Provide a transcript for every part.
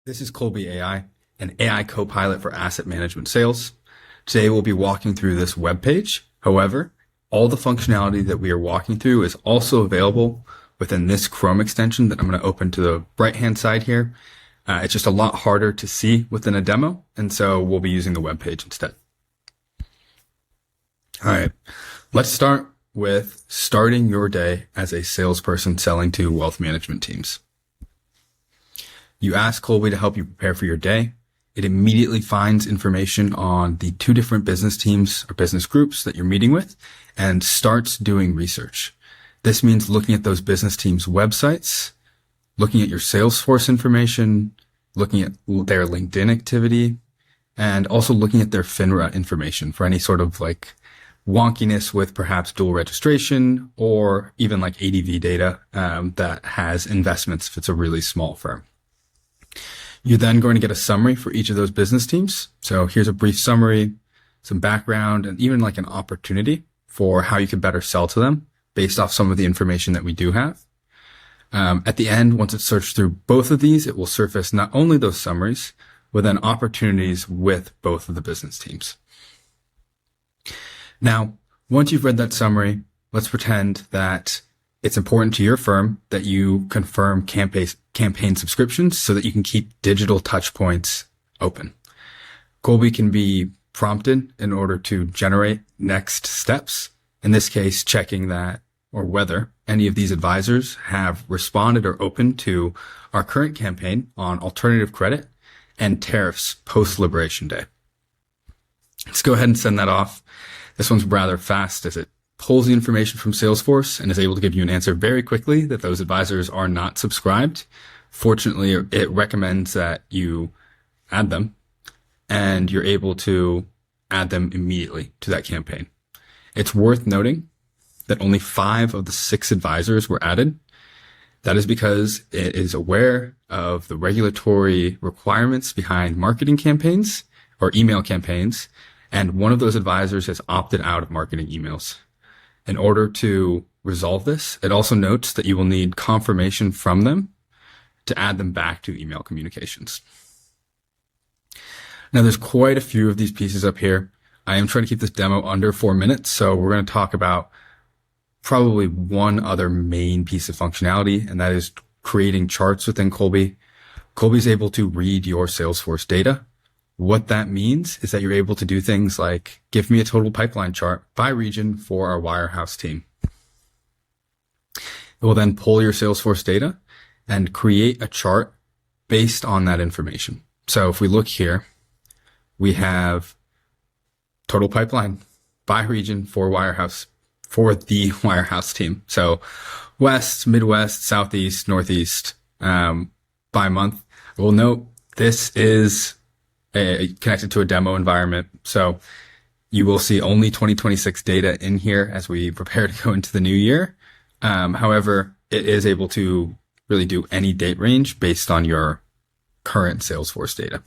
This is Colby AI, an AI co-pilot for asset management sales. Today we'll be walking through this web page. However, all the functionality that we are walking through is also available within this Chrome extension that I'm going to open to the right-hand side here. It's just a lot harder to see within a demo, and so we'll be using the web page instead. All right, let's start with starting your day as a salesperson selling to wealth management teams. You ask Colby to help you prepare for your day. It immediately finds information on the two different business teams or business groups that you're meeting with and starts doing research. This means looking at those business teams' websites, looking at your Salesforce information, looking at their LinkedIn activity, and also looking at their FINRA information for any sort of like wonkiness with perhaps dual registration or even like ADV data that has investments if it's a really small firm. You're then going to get a summary for each of those business teams. So here's a brief summary, some background, and even like an opportunity for how you can better sell to them based off some of the information that we do have. At the end, once it's searched through both of these, it will surface not only those summaries, but then opportunities with both of the business teams. Now, once you've read that summary, let's pretend that it's important to your firm that you confirm campaign subscriptions so that you can keep digital touch points open. Colby can be prompted in order to generate next steps. In this case, checking that or whether any of these advisors have responded or opened to our current campaign on alternative credit and tariffs post-Liberation Day. Let's go ahead and send that off. This one's rather fast as it pulls the information from Salesforce and is able to give you an answer very quickly that those advisors are not subscribed. Fortunately, it recommends that you add them, and you're able to add them immediately to that campaign. It's worth noting that only 5 of the 6 advisors were added. That is because it is aware of the regulatory requirements behind marketing campaigns or email campaigns, and one of those advisors has opted out of marketing emails. In order to resolve this, it also notes that you will need confirmation from them to add them back to email communications. Now, there's quite a few of these pieces up here. I am trying to keep this demo under 4 minutes, so we're going to talk about probably one other main piece of functionality, and that is creating charts within Colby. Colby's able to read your Salesforce data. What that means is that you're able to do things like give me a total pipeline chart by region for our wirehouse team. It will then pull your Salesforce data and create a chart based on that information. So if we look here, we have total pipeline by region for the wirehouse team. So West, Midwest, Southeast, Northeast, by month. I will note this is connected to a demo environment. So you will see only 2026 data in here as we prepare to go into the new year. However, it is able to really do any date range based on your current Salesforce data.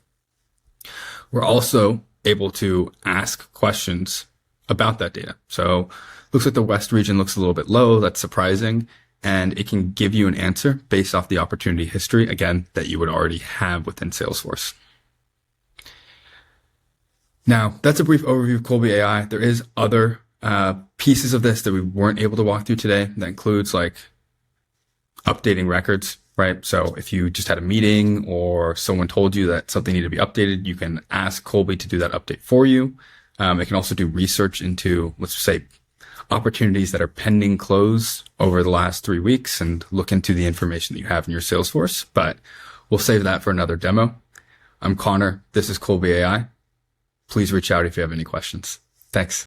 We're also able to ask questions about that data. So looks like the West region looks a little bit low. That's surprising. And it can give you an answer based off the opportunity history, again, that you would already have within Salesforce. Now, that's a brief overview of Colby AI. There is other pieces of this that we weren't able to walk through today. That includes like updating records, right? So if you just had a meeting or someone told you that something needed to be updated, you can ask Colby to do that update for you. It can also do research into, let's say, opportunities that are pending close over the last 3 weeks and look into the information that you have in your Salesforce. But we'll save that for another demo. I'm Connor. This is Colby AI. Please reach out if you have any questions. Thanks.